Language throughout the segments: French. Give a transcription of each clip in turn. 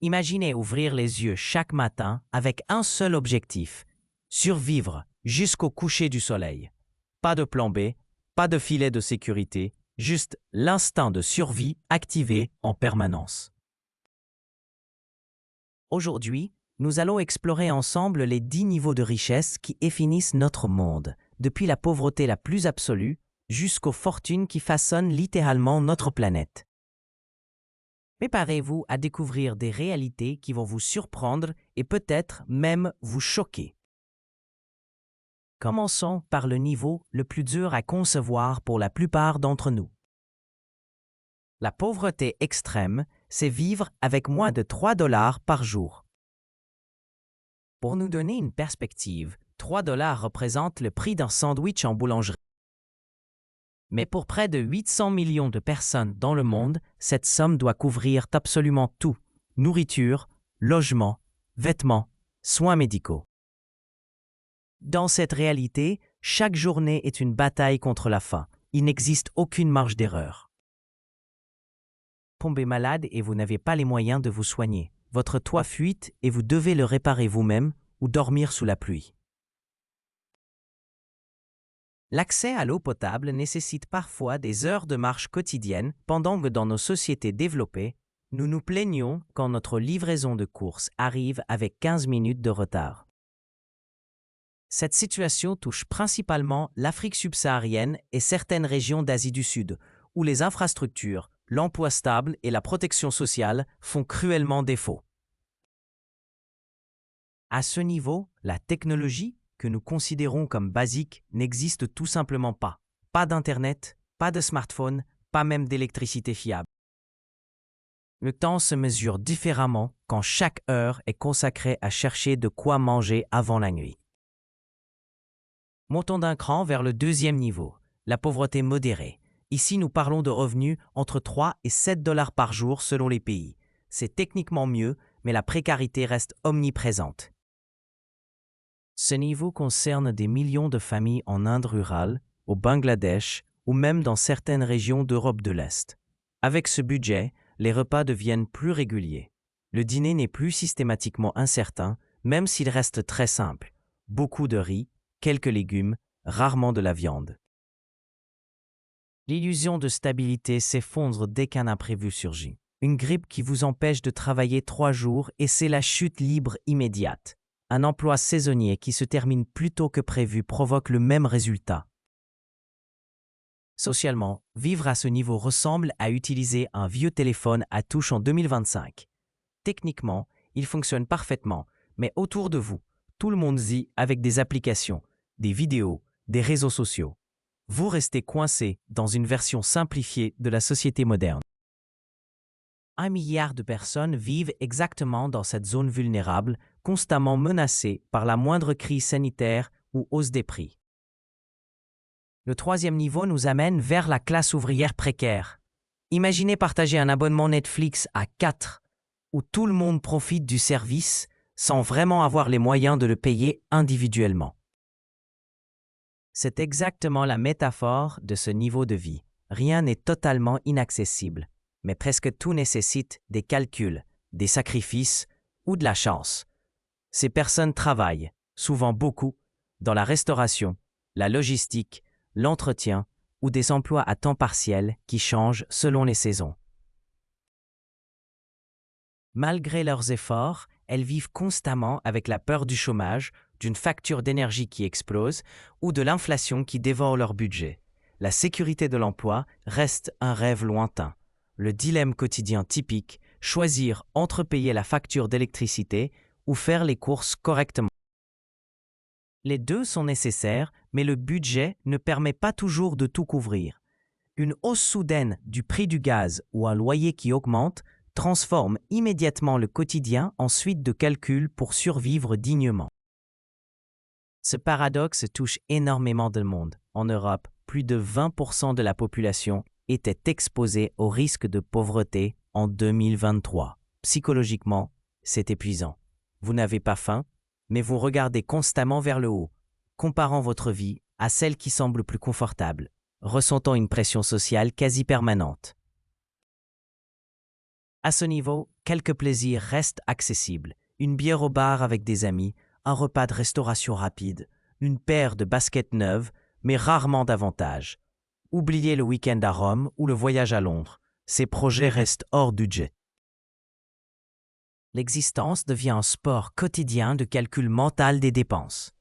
Imaginez ouvrir les yeux chaque matin avec un seul objectif, survivre jusqu'au coucher du soleil. Pas de plan B, pas de filet de sécurité, juste l'instinct de survie activé en permanence. Aujourd'hui, nous allons explorer ensemble les 10 niveaux de richesse qui définissent notre monde, depuis la pauvreté la plus absolue jusqu'aux fortunes qui façonnent littéralement notre planète. Préparez-vous à découvrir des réalités qui vont vous surprendre et peut-être même vous choquer. Commençons par le niveau le plus dur à concevoir pour la plupart d'entre nous. La pauvreté extrême, c'est vivre avec moins de 3 $ par jour. Pour nous donner une perspective, 3 $ représentent le prix d'un sandwich en boulangerie. Mais pour près de 800 millions de personnes dans le monde, cette somme doit couvrir absolument tout: nourriture, logement, vêtements, soins médicaux. Dans cette réalité, chaque journée est une bataille contre la faim. Il n'existe aucune marge d'erreur. Tombez malade et vous n'avez pas les moyens de vous soigner. Votre toit fuite et vous devez le réparer vous-même ou dormir sous la pluie. L'accès à l'eau potable nécessite parfois des heures de marche quotidiennes, pendant que dans nos sociétés développées, nous nous plaignons quand notre livraison de courses arrive avec 15 minutes de retard. Cette situation touche principalement l'Afrique subsaharienne et certaines régions d'Asie du Sud, où les infrastructures, l'emploi stable et la protection sociale font cruellement défaut. À ce niveau, la technologie, que nous considérons comme basique, n'existe tout simplement pas. Pas d'Internet, pas de smartphone, pas même d'électricité fiable. Le temps se mesure différemment quand chaque heure est consacrée à chercher de quoi manger avant la nuit. Montons d'un cran vers le deuxième niveau, la pauvreté modérée. Ici, nous parlons de revenus entre 3 et 7 $ par jour selon les pays. C'est techniquement mieux, mais la précarité reste omniprésente. Ce niveau concerne des millions de familles en Inde rurale, au Bangladesh ou même dans certaines régions d'Europe de l'Est. Avec ce budget, les repas deviennent plus réguliers. Le dîner n'est plus systématiquement incertain, même s'il reste très simple. Beaucoup de riz, quelques légumes, rarement de la viande. L'illusion de stabilité s'effondre dès qu'un imprévu surgit. Une grippe qui vous empêche de travailler 3 jours et c'est la chute libre immédiate. Un emploi saisonnier qui se termine plus tôt que prévu provoque le même résultat. Socialement, vivre à ce niveau ressemble à utiliser un vieux téléphone à touche en 2025. Techniquement, il fonctionne parfaitement, mais autour de vous, tout le monde vit avec des applications, des vidéos, des réseaux sociaux. Vous restez coincé dans une version simplifiée de la société moderne. 1 milliard de personnes vivent exactement dans cette zone vulnérable, constamment menacée par la moindre crise sanitaire ou hausse des prix. Le troisième niveau nous amène vers la classe ouvrière précaire. Imaginez partager un abonnement Netflix à 4, où tout le monde profite du service sans vraiment avoir les moyens de le payer individuellement. C'est exactement la métaphore de ce niveau de vie. Rien n'est totalement inaccessible, mais presque tout nécessite des calculs, des sacrifices ou de la chance. Ces personnes travaillent, souvent beaucoup, dans la restauration, la logistique, l'entretien ou des emplois à temps partiel qui changent selon les saisons. Malgré leurs efforts, elles vivent constamment avec la peur du chômage, d'une facture d'énergie qui explose ou de l'inflation qui dévore leur budget. La sécurité de l'emploi reste un rêve lointain. Le dilemme quotidien typique, choisir entre payer la facture d'électricité ou faire les courses correctement. Les deux sont nécessaires, mais le budget ne permet pas toujours de tout couvrir. Une hausse soudaine du prix du gaz ou un loyer qui augmente transforme immédiatement le quotidien en suite de calculs pour survivre dignement. Ce paradoxe touche énormément de monde. En Europe, plus de 20% de la population était exposée au risque de pauvreté en 2023. Psychologiquement, c'est épuisant. Vous n'avez pas faim, mais vous regardez constamment vers le haut, comparant votre vie à celle qui semble plus confortable, ressentant une pression sociale quasi permanente. À ce niveau, quelques plaisirs restent accessibles. Une bière au bar avec des amis, un repas de restauration rapide, une paire de baskets neuves, mais rarement davantage. Oubliez le week-end à Rome ou le voyage à Londres. Ces projets restent hors budget. L'existence devient un sport quotidien de calcul mental des dépenses.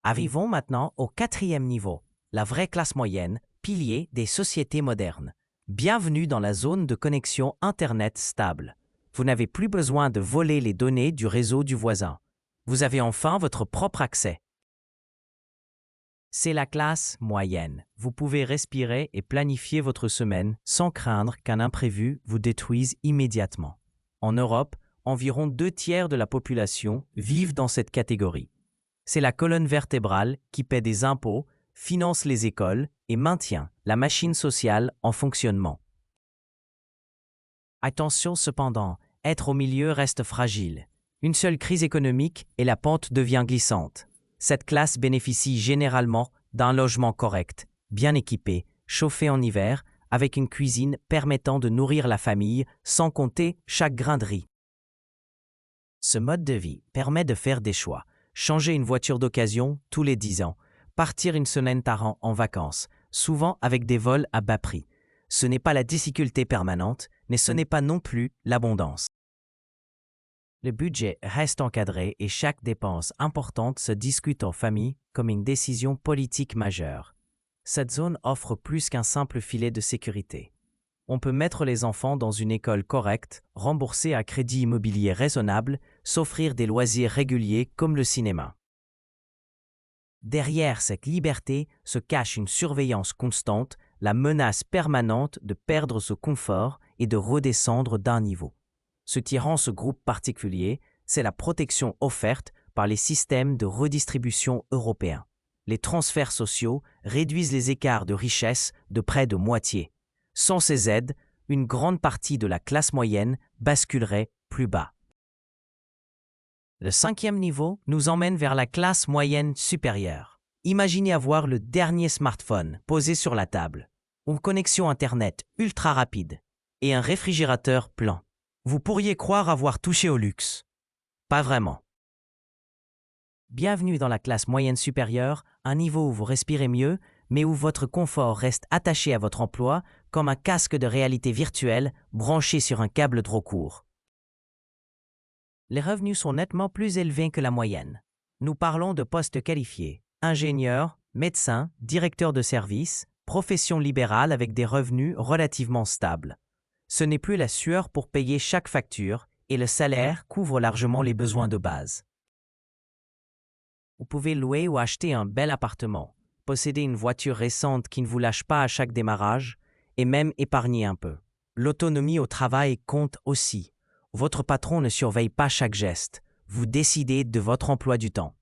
Arrivons maintenant au 4e niveau, la vraie classe moyenne, pilier des sociétés modernes. Bienvenue dans la zone de connexion Internet stable. Vous n'avez plus besoin de voler les données du réseau du voisin. Vous avez enfin votre propre accès. C'est la classe moyenne. Vous pouvez respirer et planifier votre semaine sans craindre qu'un imprévu vous détruise immédiatement. En Europe, environ 2/3 de la population vivent dans cette catégorie. C'est la colonne vertébrale qui paie des impôts, finance les écoles et maintient la machine sociale en fonctionnement. Attention cependant, être au milieu reste fragile. Une seule crise économique et la pente devient glissante. Cette classe bénéficie généralement d'un logement correct, bien équipé, chauffé en hiver, avec une cuisine permettant de nourrir la famille sans compter chaque grain de riz. Ce mode de vie permet de faire des choix, changer une voiture d'occasion tous les 10 ans, partir une semaine par an en vacances, souvent avec des vols à bas prix. Ce n'est pas la difficulté permanente, mais ce n'est pas non plus l'abondance. Le budget reste encadré et chaque dépense importante se discute en famille comme une décision politique majeure. Cette zone offre plus qu'un simple filet de sécurité. On peut mettre les enfants dans une école correcte, rembourser un crédit immobilier raisonnable, s'offrir des loisirs réguliers comme le cinéma. Derrière cette liberté se cache une surveillance constante, la menace permanente de perdre ce confort et de redescendre d'un niveau. Ce qui rend ce groupe particulier, c'est la protection offerte par les systèmes de redistribution européens. Les transferts sociaux réduisent les écarts de richesse de près de moitié. Sans ces aides, une grande partie de la classe moyenne basculerait plus bas. Le 5e niveau nous emmène vers la classe moyenne supérieure. Imaginez avoir le dernier smartphone posé sur la table, une connexion Internet ultra rapide et un réfrigérateur plein. Vous pourriez croire avoir touché au luxe. Pas vraiment. Bienvenue dans la classe moyenne supérieure, un niveau où vous respirez mieux, mais où votre confort reste attaché à votre emploi comme un casque de réalité virtuelle branché sur un câble trop court. Les revenus sont nettement plus élevés que la moyenne. Nous parlons de postes qualifiés, ingénieurs, médecins, directeurs de services, professions libérales avec des revenus relativement stables. Ce n'est plus la sueur pour payer chaque facture et le salaire couvre largement les besoins de base. Vous pouvez louer ou acheter un bel appartement, posséder une voiture récente qui ne vous lâche pas à chaque démarrage et même épargner un peu. L'autonomie au travail compte aussi. Votre patron ne surveille pas chaque geste. Vous décidez de votre emploi du temps.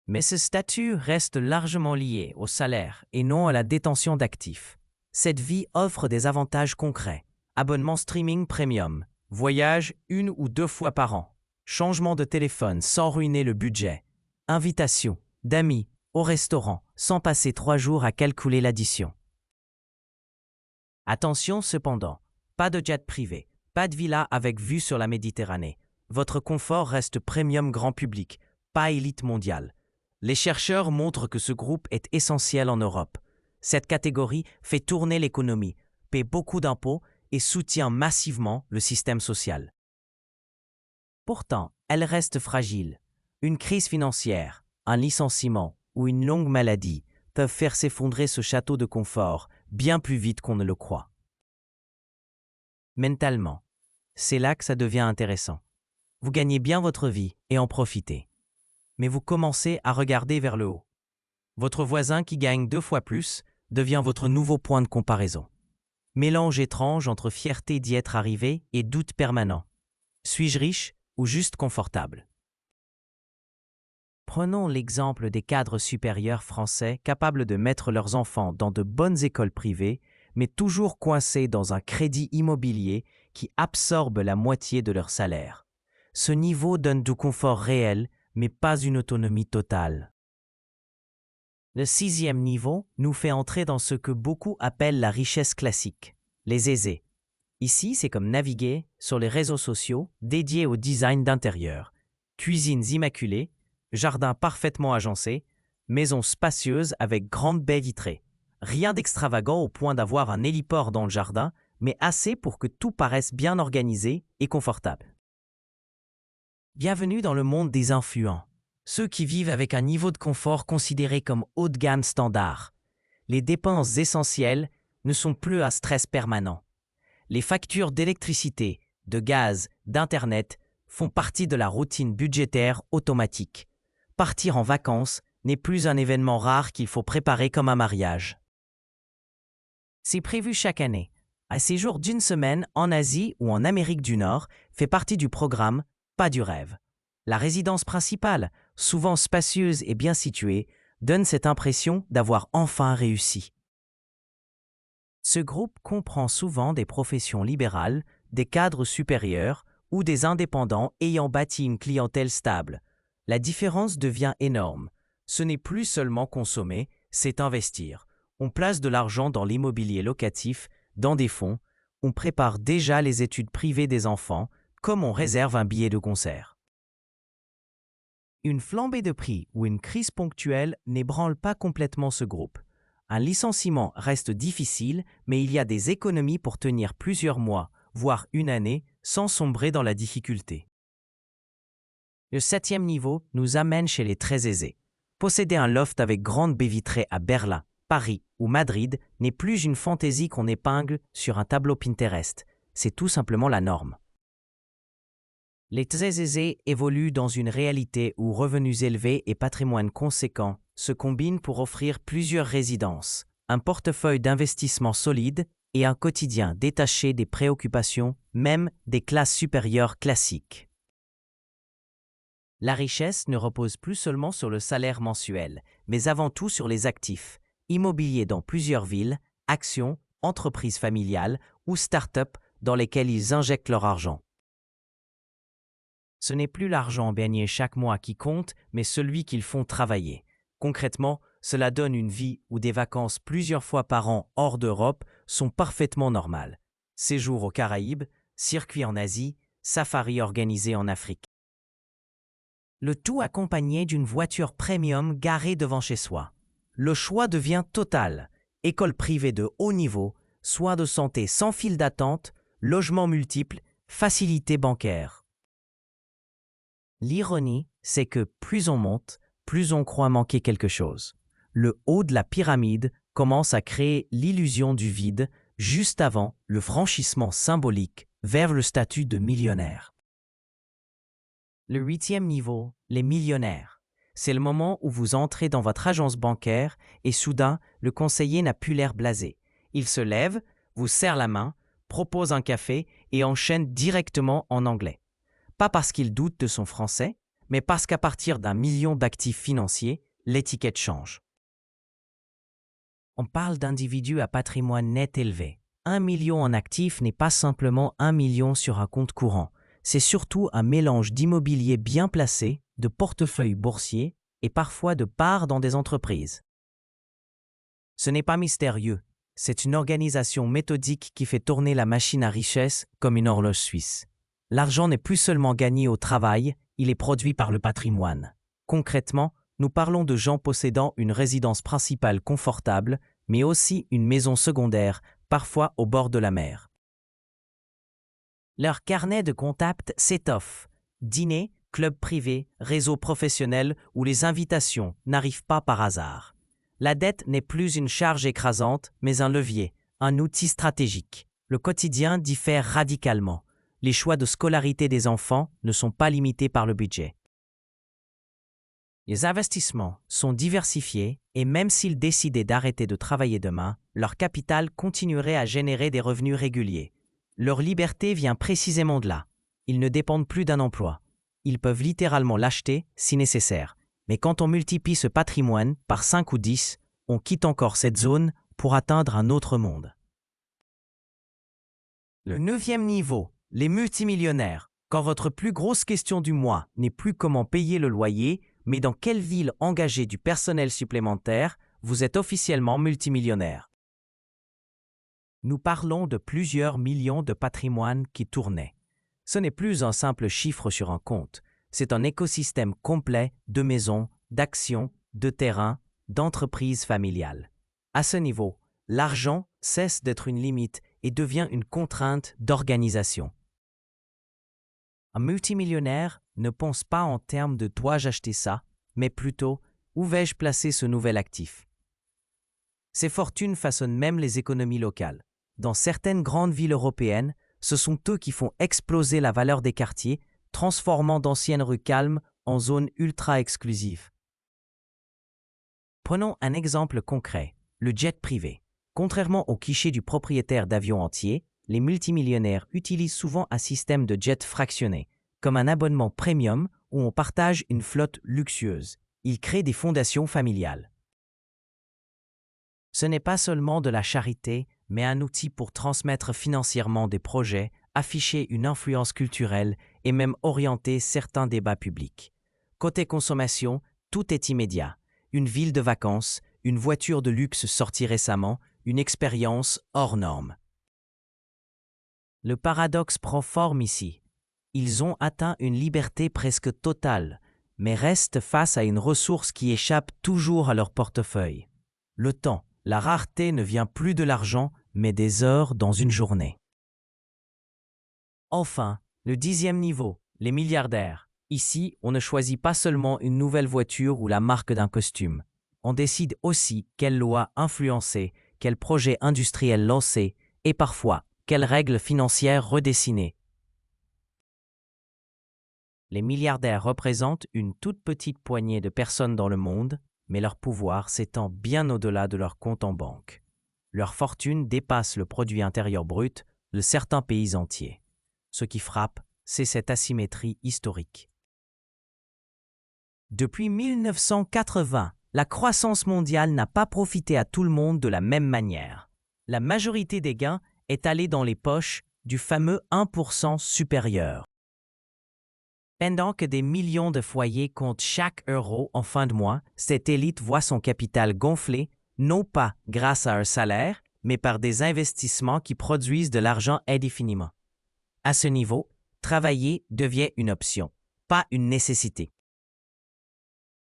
Mais ce statut reste largement lié au salaire et non à la détention d'actifs. Cette vie offre des avantages concrets. Abonnement streaming premium, voyage 1 ou 2 fois par an, changement de téléphone sans ruiner le budget, invitation d'amis au restaurant sans passer 3 jours à calculer l'addition. Attention cependant, pas de jet privé, pas de villa avec vue sur la Méditerranée. Votre confort reste premium grand public, pas élite mondiale. Les chercheurs montrent que ce groupe est essentiel en Europe. Cette catégorie fait tourner l'économie, paie beaucoup d'impôts et soutient massivement le système social. Pourtant, elle reste fragile. Une crise financière, un licenciement ou une longue maladie peuvent faire s'effondrer ce château de confort bien plus vite qu'on ne le croit. Mentalement, c'est là que ça devient intéressant. Vous gagnez bien votre vie et en profitez. Mais vous commencez à regarder vers le haut. Votre voisin qui gagne 2 fois plus devient votre nouveau point de comparaison. Mélange étrange entre fierté d'y être arrivé et doute permanent. Suis-je riche ou juste confortable? Prenons l'exemple des cadres supérieurs français capables de mettre leurs enfants dans de bonnes écoles privées, mais toujours coincés dans un crédit immobilier qui absorbe la moitié de leur salaire. Ce niveau donne du confort réel, mais pas une autonomie totale. Le 6e niveau nous fait entrer dans ce que beaucoup appellent la richesse classique, les aisés. Ici, c'est comme naviguer sur les réseaux sociaux dédiés au design d'intérieur. Cuisines immaculées, jardins parfaitement agencés, maisons spacieuses avec grandes baies vitrées. Rien d'extravagant au point d'avoir un héliport dans le jardin, mais assez pour que tout paraisse bien organisé et confortable. Bienvenue dans le monde des influents, ceux qui vivent avec un niveau de confort considéré comme haut de gamme standard. Les dépenses essentielles ne sont plus un stress permanent. Les factures d'électricité, de gaz, d'Internet font partie de la routine budgétaire automatique. Partir en vacances n'est plus un événement rare qu'il faut préparer comme un mariage. C'est prévu chaque année. Un séjour d'une semaine en Asie ou en Amérique du Nord fait partie du programme, pas du rêve. La résidence principale, souvent spacieuse et bien située, donne cette impression d'avoir enfin réussi. Ce groupe comprend souvent des professions libérales, des cadres supérieurs ou des indépendants ayant bâti une clientèle stable. La différence devient énorme. Ce n'est plus seulement consommer, c'est investir. On place de l'argent dans l'immobilier locatif, dans des fonds, on prépare déjà les études privées des enfants, comme on réserve un billet de concert. Une flambée de prix ou une crise ponctuelle n'ébranle pas complètement ce groupe. Un licenciement reste difficile, mais il y a des économies pour tenir plusieurs mois, voire une année, sans sombrer dans la difficulté. Le 7e niveau nous amène chez les très aisés. Posséder un loft avec grande baie vitrée à Berlin, Paris ou Madrid n'est plus une fantaisie qu'on épingle sur un tableau Pinterest. C'est tout simplement la norme. Les très aisés évoluent dans une réalité où revenus élevés et patrimoine conséquent se combinent pour offrir plusieurs résidences, un portefeuille d'investissement solide et un quotidien détaché des préoccupations, même des classes supérieures classiques. La richesse ne repose plus seulement sur le salaire mensuel, mais avant tout sur les actifs, immobiliers dans plusieurs villes, actions, entreprises familiales ou start-up dans lesquelles ils injectent leur argent. Ce n'est plus l'argent gagné chaque mois qui compte, mais celui qu'ils font travailler. Concrètement, cela donne une vie où des vacances plusieurs fois par an hors d'Europe sont parfaitement normales. Séjours aux Caraïbes, circuits en Asie, safaris organisés en Afrique. Le tout accompagné d'une voiture premium garée devant chez soi. Le choix devient total. École privée de haut niveau, soins de santé sans file d'attente, logements multiples, facilités bancaires. L'ironie, c'est que plus on monte, plus on croit manquer quelque chose. Le haut de la pyramide commence à créer l'illusion du vide juste avant le franchissement symbolique vers le statut de millionnaire. Le 8e niveau, les millionnaires. C'est le moment où vous entrez dans votre agence bancaire et soudain, le conseiller n'a plus l'air blasé. Il se lève, vous serre la main, propose un café et enchaîne directement en anglais. Pas parce qu'il doute de son français, mais parce qu'à partir d'1 million d'actifs financiers, l'étiquette change. On parle d'individus à patrimoine net élevé. 1 million en actifs n'est pas simplement 1 million sur un compte courant. C'est surtout un mélange d'immobilier bien placé, de portefeuilles boursiers et parfois de parts dans des entreprises. Ce n'est pas mystérieux. C'est une organisation méthodique qui fait tourner la machine à richesse comme une horloge suisse. L'argent n'est plus seulement gagné au travail, il est produit par le patrimoine. Concrètement, nous parlons de gens possédant une résidence principale confortable, mais aussi une maison secondaire, parfois au bord de la mer. Leur carnet de contacts s'étoffe. Dîners, clubs privés, réseaux professionnels où les invitations n'arrivent pas par hasard. La dette n'est plus une charge écrasante, mais un levier, un outil stratégique. Le quotidien diffère radicalement. Les choix de scolarité des enfants ne sont pas limités par le budget. Les investissements sont diversifiés et même s'ils décidaient d'arrêter de travailler demain, leur capital continuerait à générer des revenus réguliers. Leur liberté vient précisément de là. Ils ne dépendent plus d'un emploi. Ils peuvent littéralement l'acheter si nécessaire. Mais quand on multiplie ce patrimoine par 5 ou 10, on quitte encore cette zone pour atteindre un autre monde. Le 9e niveau, les multimillionnaires. Quand votre plus grosse question du mois n'est plus comment payer le loyer, mais dans quelle ville engager du personnel supplémentaire, vous êtes officiellement multimillionnaire. Nous parlons de plusieurs millions de patrimoines qui tournaient. Ce n'est plus un simple chiffre sur un compte, c'est un écosystème complet de maisons, d'actions, de terrains, d'entreprises familiales. À ce niveau, l'argent cesse d'être une limite et devient une contrainte d'organisation. Un multimillionnaire ne pense pas en termes de « dois-je acheter ça », mais plutôt « où vais-je placer ce nouvel actif ?» Ces fortunes façonnent même les économies locales. Dans certaines grandes villes européennes, ce sont eux qui font exploser la valeur des quartiers, transformant d'anciennes rues calmes en zones ultra-exclusives. Prenons un exemple concret, le jet privé. Contrairement au cliché du propriétaire d'avions entiers, les multimillionnaires utilisent souvent un système de jet fractionné, comme un abonnement premium où on partage une flotte luxueuse. Ils créent des fondations familiales. Ce n'est pas seulement de la charité, mais un outil pour transmettre financièrement des projets, afficher une influence culturelle et même orienter certains débats publics. Côté consommation, tout est immédiat. Une ville de vacances, une voiture de luxe sortie récemment, une expérience hors norme. Le paradoxe prend forme ici. Ils ont atteint une liberté presque totale, mais restent face à une ressource qui échappe toujours à leur portefeuille. Le temps. La rareté ne vient plus de l'argent, mais des heures dans une journée. Enfin, le 10e niveau, les milliardaires. Ici, on ne choisit pas seulement une nouvelle voiture ou la marque d'un costume. On décide aussi quelles lois influencer, quels projets industriels lancer et parfois quelles règles financières redessiner. Les milliardaires représentent une toute petite poignée de personnes dans le monde, mais leur pouvoir s'étend bien au-delà de leur compte en banque. Leur fortune dépasse le produit intérieur brut de certains pays entiers. Ce qui frappe, c'est cette asymétrie historique. Depuis 1980, la croissance mondiale n'a pas profité à tout le monde de la même manière. La majorité des gains est allée dans les poches du fameux 1% supérieur. Pendant que des millions de foyers comptent chaque euro en fin de mois, cette élite voit son capital gonfler, non pas grâce à un salaire, mais par des investissements qui produisent de l'argent indéfiniment. À ce niveau, travailler devient une option, pas une nécessité.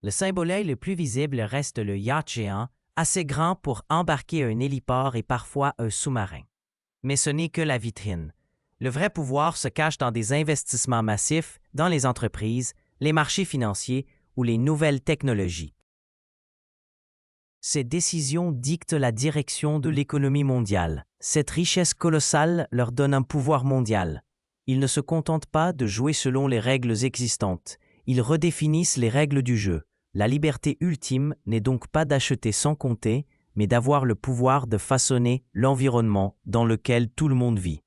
Le symbole le plus visible reste le yacht géant, assez grand pour embarquer un héliport et parfois un sous-marin. Mais ce n'est que la vitrine. Le vrai pouvoir se cache dans des investissements massifs dans les entreprises, les marchés financiers ou les nouvelles technologies. Ces décisions dictent la direction de l'économie mondiale. Cette richesse colossale leur donne un pouvoir mondial. Ils ne se contentent pas de jouer selon les règles existantes. Ils redéfinissent les règles du jeu. La liberté ultime n'est donc pas d'acheter sans compter, mais d'avoir le pouvoir de façonner l'environnement dans lequel tout le monde vit.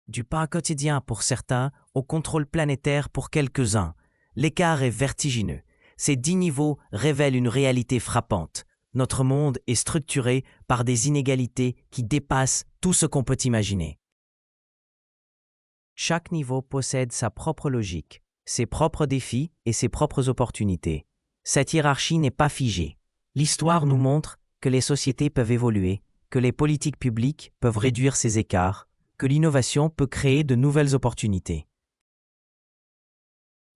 Du pain quotidien pour certains au contrôle planétaire pour quelques-uns, l'écart est vertigineux. Ces 10 niveaux révèlent une réalité frappante. Notre monde est structuré par des inégalités qui dépassent tout ce qu'on peut imaginer. Chaque niveau possède sa propre logique, ses propres défis et ses propres opportunités. Cette hiérarchie n'est pas figée. L'histoire nous montre que les sociétés peuvent évoluer, que les politiques publiques peuvent réduire ces écarts, que l'innovation peut créer de nouvelles opportunités.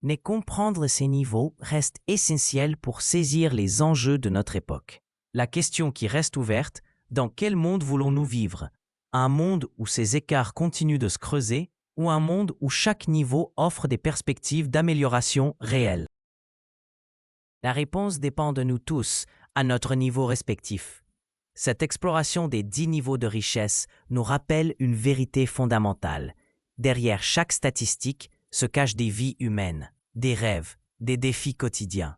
Mais comprendre ces niveaux reste essentiel pour saisir les enjeux de notre époque. La question qui reste ouverte, dans quel monde voulons-nous vivre? Un monde où ces écarts continuent de se creuser ou un monde où chaque niveau offre des perspectives d'amélioration réelles? La réponse dépend de nous tous, à notre niveau respectif. Cette exploration des 10 niveaux de richesse nous rappelle une vérité fondamentale. Derrière chaque statistique se cachent des vies humaines, des rêves, des défis quotidiens.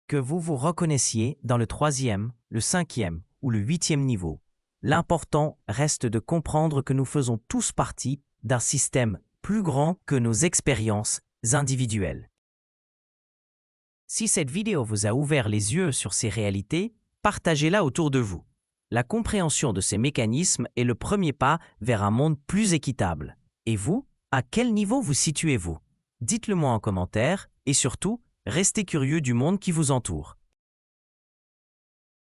Que vous vous reconnaissiez dans le 3e, le 5e ou le 8e niveau, l'important reste de comprendre que nous faisons tous partie d'un système plus grand que nos expériences individuelles. Si cette vidéo vous a ouvert les yeux sur ces réalités, partagez-la autour de vous. La compréhension de ces mécanismes est le premier pas vers un monde plus équitable. Et vous, à quel niveau vous situez-vous? Dites-le moi en commentaire et surtout, restez curieux du monde qui vous entoure.